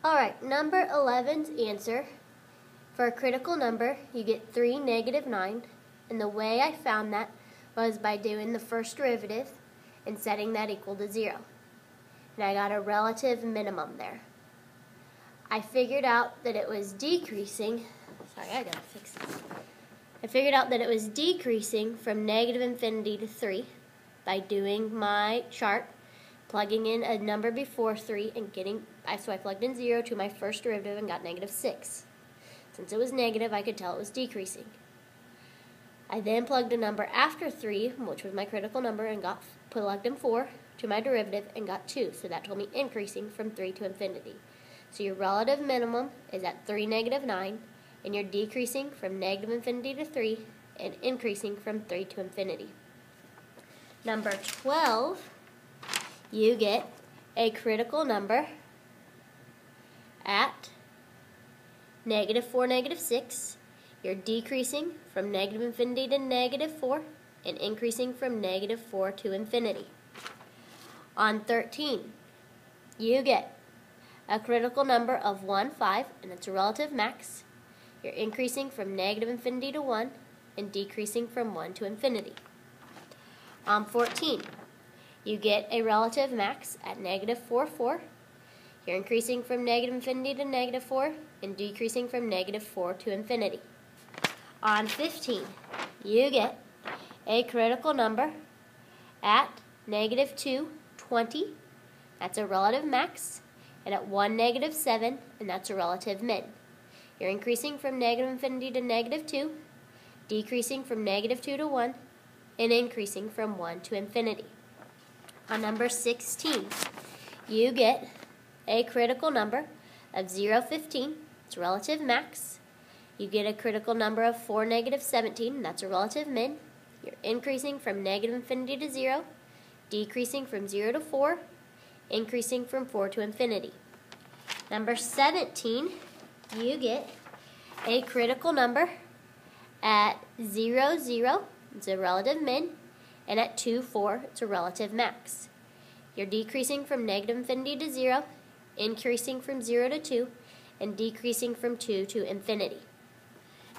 Alright, number 11's answer. For a critical number, you get 3 negative 9. And the way I found that was by doing the first derivative and setting that equal to 0. And I got a relative minimum there. I figured out that it was decreasing. Sorry, I gotta fix this. I figured out that it was decreasing from negative infinity to 3 by doing my chart, plugging in a number before 3 and so I plugged in 0 to my first derivative and got negative 6. Since it was negative, I could tell it was decreasing. I then plugged a number after 3, which was my critical number, and plugged in 4 to my derivative and got 2. So that told me increasing from 3 to infinity. So your relative minimum is at 3 negative 9, and you're decreasing from negative infinity to 3 and increasing from 3 to infinity. Number 12, you get a critical number at negative 4, negative 6. You're decreasing from negative infinity to negative 4 and increasing from negative 4 to infinity. On 13, you get a critical number of 1, 5, and it's a relative max. You're increasing from negative infinity to 1 and decreasing from 1 to infinity. On 14, you get a relative max at negative 4, 4. You're increasing from negative infinity to negative 4 and decreasing from negative 4 to infinity. On 15, you get a critical number at negative 2, 20. That's a relative max. And at 1, negative 7, and that's a relative min. You're increasing from negative infinity to negative 2, decreasing from negative 2 to 1, and increasing from 1 to infinity. On number 16, you get a critical number of 0, 15. It's a relative max. You get a critical number of 4, negative 17. That's a relative min. You're increasing from negative infinity to 0, decreasing from 0 to 4, increasing from 4 to infinity. Number 17, you get a critical number at 0, 0. It's a relative min. And at 2, 4, it's a relative max. You're decreasing from negative infinity to 0, increasing from 0 to 2, and decreasing from 2 to infinity.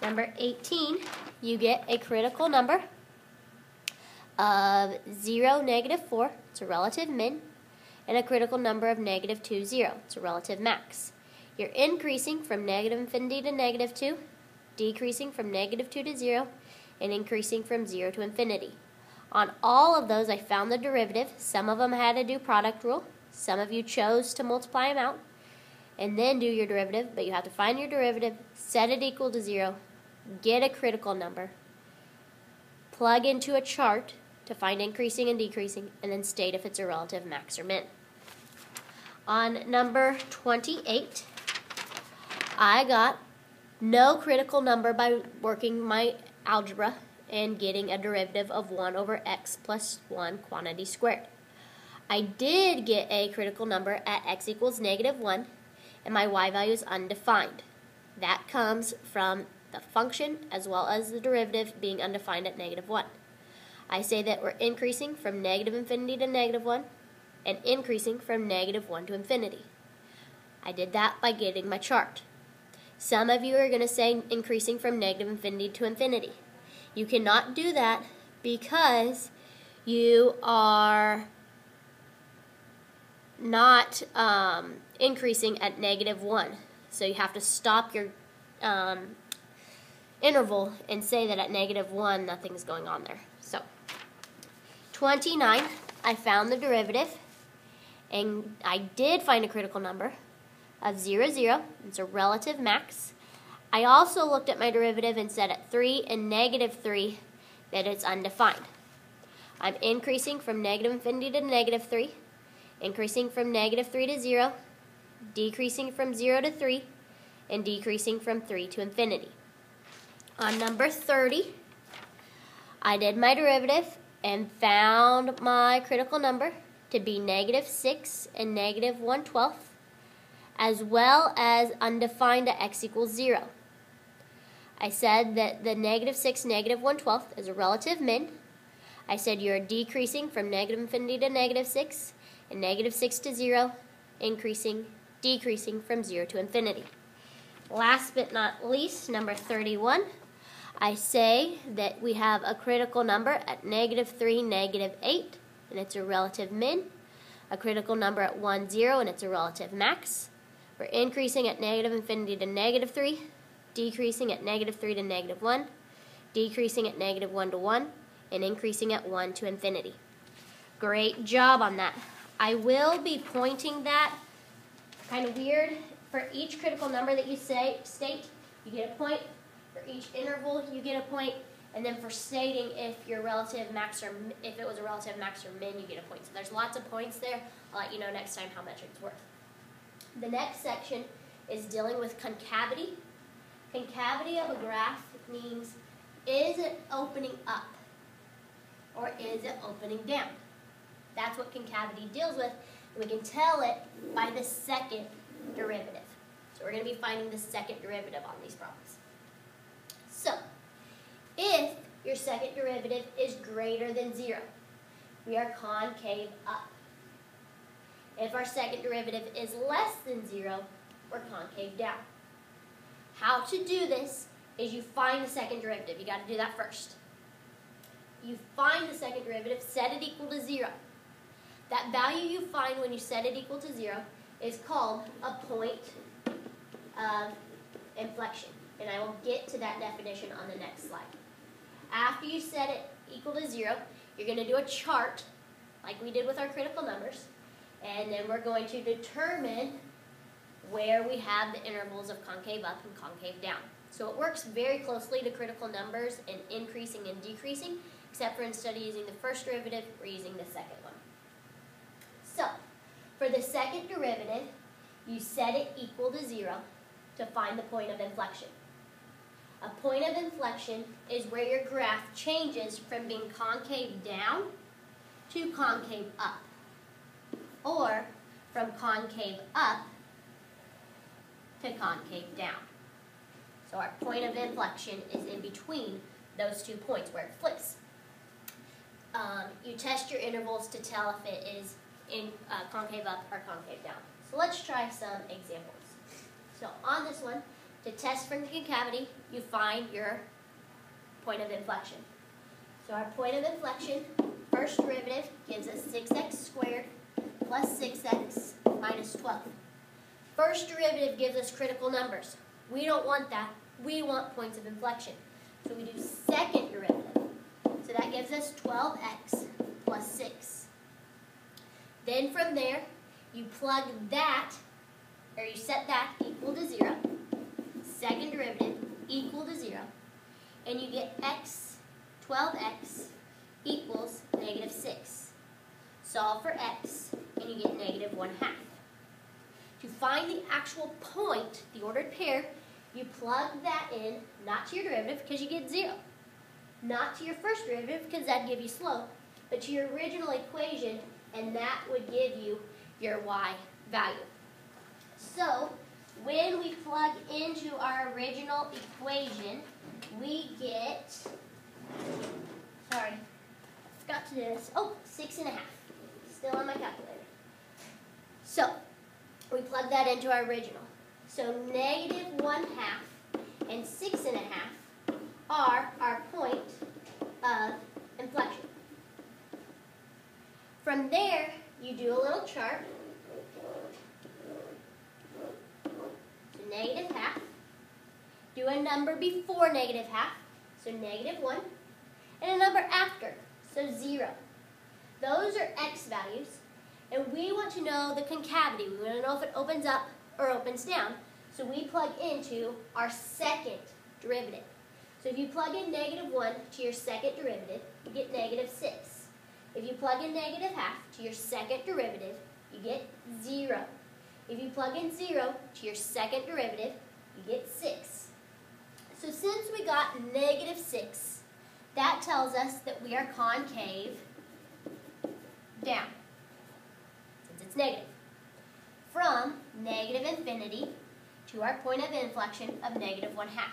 Number 18, you get a critical number of 0, negative 4, it's a relative min, and a critical number of negative 2, 0, it's a relative max. You're increasing from negative infinity to negative 2, decreasing from negative 2 to 0, and increasing from 0 to infinity. On all of those, I found the derivative. Some of them had to do product rule. Some of you chose to multiply them out and then do your derivative, but you have to find your derivative, set it equal to 0, get a critical number, plug into a chart to find increasing and decreasing, and then state if it's a relative max or min. On number 28, I got no critical number by working my algebra and getting a derivative of 1 over x plus 1 quantity squared. I did get a critical number at x equals negative 1, and my y value is undefined. That comes from the function as well as the derivative being undefined at negative 1. I say that we're increasing from negative infinity to negative 1 and increasing from negative 1 to infinity. I did that by getting my chart. Some of you are going to say increasing from negative infinity to infinity. You cannot do that because you are not increasing at negative 1. So you have to stop your interval and say that at negative 1 nothing's going on there. So 29, I found the derivative, and I did find a critical number of 0, 0. It's a relative max. I also looked at my derivative and said at 3 and negative 3 that it's undefined. I'm increasing from negative infinity to negative 3, increasing from negative 3 to 0, decreasing from 0 to 3, and decreasing from 3 to infinity. On number 30, I did my derivative and found my critical number to be negative 6 and negative 1/12, as well as undefined at x equals 0. I said that the negative 6, negative 1/12 is a relative min. I said you're decreasing from negative infinity to negative 6, and negative 6 to 0, increasing decreasing from 0 to infinity. Last but not least, number 31, I say that we have a critical number at -3, -8, and it's a relative min, a critical number at 1, 0, and it's a relative max. We're increasing at -infinity to -3, decreasing at -3 to -1, decreasing at -1 to 1, and increasing at 1 to infinity. Great job on that. I will be pointing that, kind of weird, for each critical number that you state, you get a point. For each interval, you get a point. And then for stating if your relative max or if it was a relative max or min, you get a point. So there's lots of points there. I'll let you know next time how much it's worth. The next section is dealing with concavity. Concavity of a graph means, is it opening up or is it opening down? That's what concavity deals with. And we can tell it by the second derivative. So we're going to be finding the second derivative on these problems. So, if your second derivative is greater than 0, we are concave up. If our second derivative is less than 0, we're concave down. How to do this is you find the second derivative. You got to do that first. You find the second derivative, set it equal to 0. That value you find when you set it equal to 0 is called a point of inflection. And I will get to that definition on the next slide. After you set it equal to 0, you're going to do a chart, like we did with our critical numbers, and then we're going to determine where we have the intervals of concave up and concave down. So it works very closely to critical numbers in increasing and decreasing, except for instead of using the first derivative, we're using the second one. So, for the second derivative, you set it equal to 0 to find the point of inflection. A point of inflection is where your graph changes from being concave down to concave up, or from concave up to concave down. So our point of inflection is in between those 2 points where it flips. You test your intervals to tell if it is in concave up or concave down. So let's try some examples. So on this one, to test for concavity, you find your point of inflection. So our point of inflection, first derivative, gives us 6x squared plus 6x minus 12. First derivative gives us critical numbers. We don't want that. We want points of inflection. So we do second derivative. So that gives us 12x plus 6. Then from there, you plug that, or you set that equal to 0. Second derivative equal to 0. And you get x, 12x equals -6. Solve for x, and you get -1/2. To find the actual point, the ordered pair, you plug that in, not to your derivative because you get 0. Not to your first derivative because that'd give you slope, but to your original equation, and that would give you your y value. So, when we plug into our original equation, we get, sorry, I forgot to do this. Oh, 6.5. Still on my calculator. So, we plug that into our original. So, -1/2 and 6.5 are our point of inflection. From there, you do a little chart. -1/2. Do a number before -1/2, so -1, and a number after, so 0. Those are x values, and we want to know the concavity. We want to know if it opens up or opens down, so we plug into our second derivative. So if you plug in -1 to your second derivative, you get -6. If you plug in -1/2 to your second derivative, you get 0. If you plug in 0 to your second derivative, you get 6. So since we got -6, that tells us that we are concave down, since it's negative. From -infinity to our point of inflection of -1/2.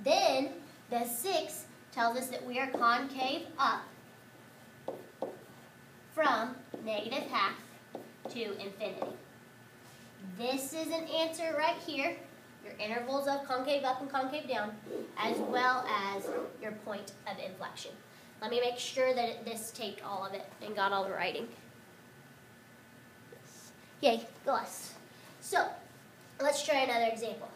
Then the 6 tells us that we are concave up from -1/2 to infinity. This is an answer right here, your intervals of concave up and concave down, as well as your point of inflection. Let me make sure that this taped all of it and got all the writing. Yes. Yay, go us. So, let's try another example.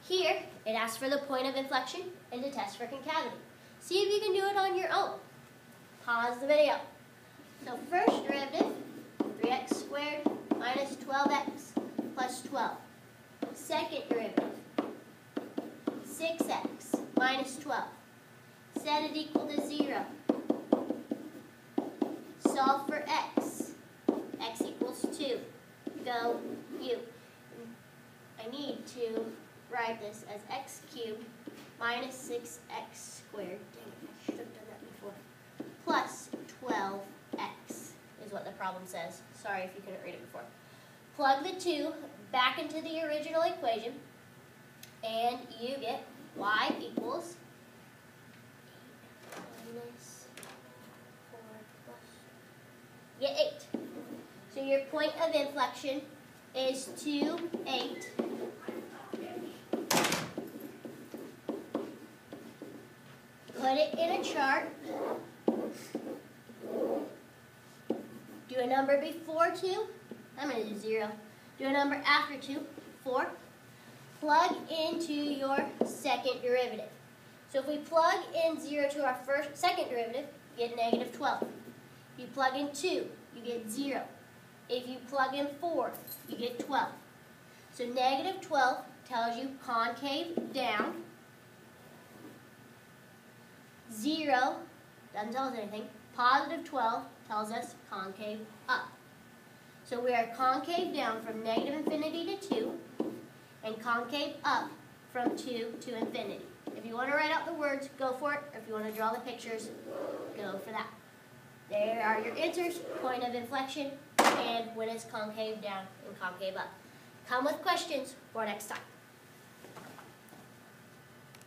Here, it asks for the point of inflection and to test for concavity. See if you can do it on your own. Pause the video. So first derivative, 3x squared minus 12x plus 12. Second derivative, 6x minus 12. Set it equal to 0. Solve for x. X equals 2. Go u. I need to write this as x cubed minus 6x squared. Dang it, I should have done that before. Plus 12x is what the problem says. Sorry if you couldn't read it before. Plug the 2 back into the original equation, and you get y equals 8 minus 4 plus. You get 8. So your point of inflection is 2, 8. Put it in a chart. Do a number before 2. I'm going to do 0. Do a number after 2, 4. Plug into your second derivative. So if we plug in 0 to our second derivative, you get negative 12. If you plug in 2, you get 0. If you plug in 4, you get 12. So negative 12 tells you concave down. 0 doesn't tell us anything. Positive 12 tells us concave up. So we are concave down from negative infinity to 2 and concave up from 2 to infinity. If you want to write out the words, go for it. Or if you want to draw the pictures, go for that. There are your answers, point of inflection, and when it's concave down and concave up. Come with questions for next time.